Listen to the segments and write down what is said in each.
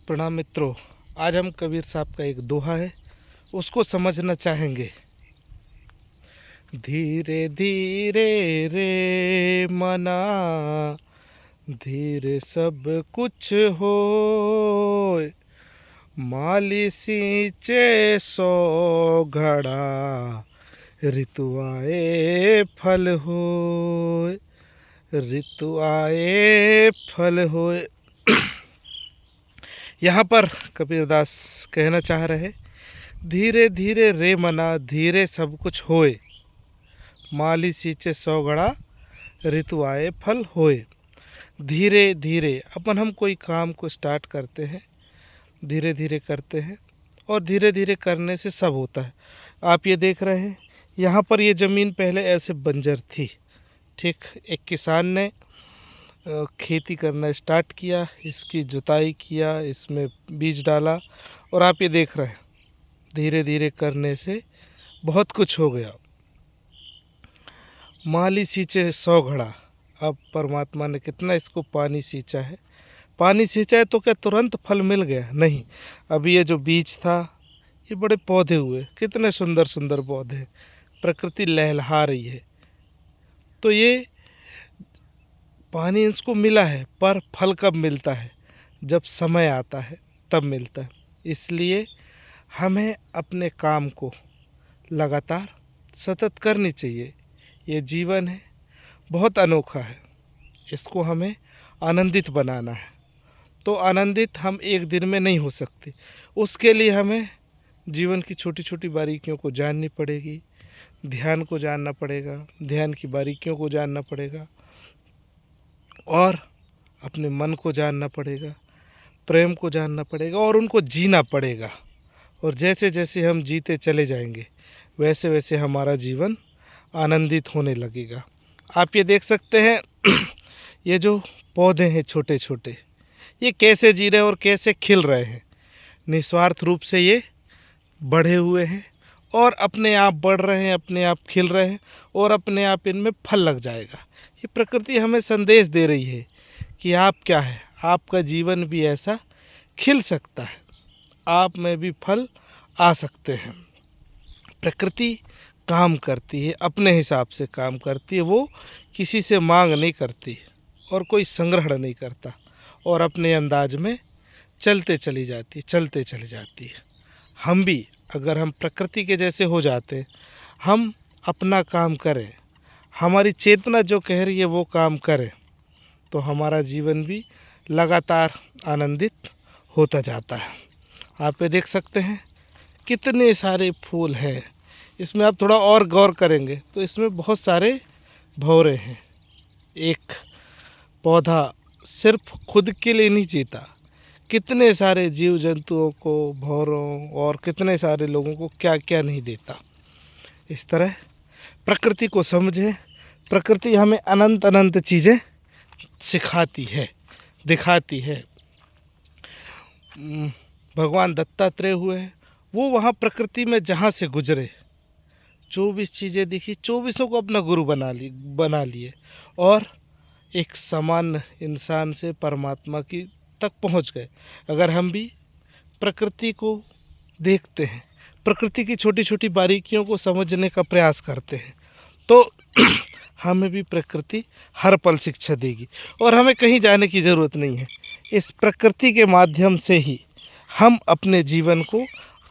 प्रणाम मित्रों। आज हम कबीर साहब का एक दोहा है, उसको समझना चाहेंगे। धीरे धीरे रे मना, धीरे सब कुछ होय। माली सींचे सौ घड़ा, ऋतु आए फल होय। ऋतु आए फल होय। यहाँ पर कबीरदास कहना चाह रहे, धीरे धीरे रे मना, धीरे सब कुछ होए। माली सींचे सौ घड़ा, ऋतु आए फल होए। धीरे धीरे अपन हम कोई काम को स्टार्ट करते हैं, धीरे धीरे करते हैं और धीरे धीरे करने से सब होता है। आप ये देख रहे हैं, यहाँ पर ये ज़मीन पहले ऐसे बंजर थी। ठीक, एक किसान ने खेती करना स्टार्ट किया, इसकी जुताई किया, इसमें बीज डाला और आप ये देख रहे हैं धीरे धीरे करने से बहुत कुछ हो गया। माली सींचे सौ घड़ा, अब परमात्मा ने कितना इसको पानी सींचा है। पानी सींचा है तो क्या तुरंत फल मिल गया? नहीं। अभी ये जो बीज था, ये बड़े पौधे हुए, कितने सुंदर सुंदर पौधे, प्रकृति लहलहा रही है। तो ये पानी इसको मिला है, पर फल कब मिलता है? जब समय आता है तब मिलता है। इसलिए हमें अपने काम को लगातार सतत करनी चाहिए। ये जीवन है, बहुत अनोखा है, इसको हमें आनंदित बनाना है। तो आनंदित हम एक दिन में नहीं हो सकते, उसके लिए हमें जीवन की छोटी छोटी बारीकियों को जाननी पड़ेगी, ध्यान को जानना पड़ेगा, ध्यान की बारीकियों को जानना पड़ेगा और अपने मन को जानना पड़ेगा, प्रेम को जानना पड़ेगा और उनको जीना पड़ेगा। और जैसे जैसे हम जीते चले जाएंगे, वैसे वैसे हमारा जीवन आनंदित होने लगेगा। आप ये देख सकते हैं ये जो पौधे हैं छोटे छोटे, ये कैसे जी रहे हैं और कैसे खिल रहे हैं। निस्वार्थ रूप से ये बढ़े हुए हैं और अपने आप बढ़ रहे हैं, अपने आप खिल रहे हैं और अपने आप इनमें फल लग जाएगा। ये प्रकृति हमें संदेश दे रही है कि आप क्या है, आपका जीवन भी ऐसा खिल सकता है, आप में भी फल आ सकते हैं। प्रकृति काम करती है, अपने हिसाब से काम करती है, वो किसी से मांग नहीं करती और कोई संग्रहण नहीं करता और अपने अंदाज में चलते चली जाती है। हम भी अगर हम प्रकृति के जैसे हो जाते, हम अपना काम करें, हमारी चेतना जो कह रही है वो काम करें, तो हमारा जीवन भी लगातार आनंदित होता जाता है। आप ये देख सकते हैं कितने सारे फूल हैं। इसमें आप थोड़ा और गौर करेंगे तो इसमें बहुत सारे भंवरे हैं। एक पौधा सिर्फ खुद के लिए नहीं जीता, कितने सारे जीव जंतुओं को, भंवरों और कितने सारे लोगों को क्या क्या नहीं देता। इस तरह प्रकृति को समझें। प्रकृति हमें अनंत अनंत चीज़ें सिखाती है, दिखाती है। भगवान दत्तात्रेय हुए हैं, वो वहाँ प्रकृति में जहाँ से गुजरे 24 चीज़ें दिखी, 24 को अपना गुरु बना लिए और एक सामान्य इंसान से परमात्मा की तक पहुँच गए। अगर हम भी प्रकृति को देखते हैं, प्रकृति की छोटी छोटी बारीकियों को समझने का प्रयास करते हैं, तो हमें भी प्रकृति हर पल शिक्षा देगी और हमें कहीं जाने की ज़रूरत नहीं है। इस प्रकृति के माध्यम से ही हम अपने जीवन को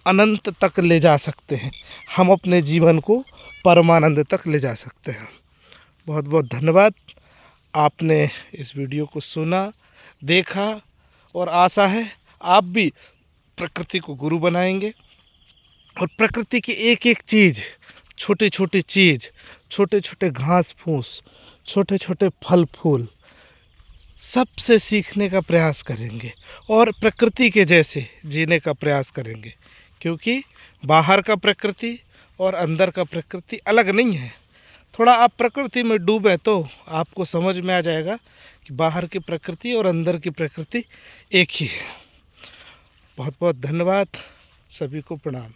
अनंत तक ले जा सकते हैं, हम अपने जीवन को परमानंद तक ले जा सकते हैं। बहुत बहुत धन्यवाद। आपने इस वीडियो को सुना, देखा और आशा है आप भी प्रकृति को गुरु बनाएंगे और प्रकृति की एक एक चीज़, छोटी छोटी चीज़, छोटे छोटे घास फूस, छोटे छोटे फल फूल, सबसे सीखने का प्रयास करेंगे और प्रकृति के जैसे जीने का प्रयास करेंगे। क्योंकि बाहर का प्रकृति और अंदर का प्रकृति अलग नहीं है। थोड़ा आप प्रकृति में डूबे तो आपको समझ में आ जाएगा कि बाहर की प्रकृति और अंदर की प्रकृति एक ही है। बहुत बहुत धन्यवाद, सभी को प्रणाम।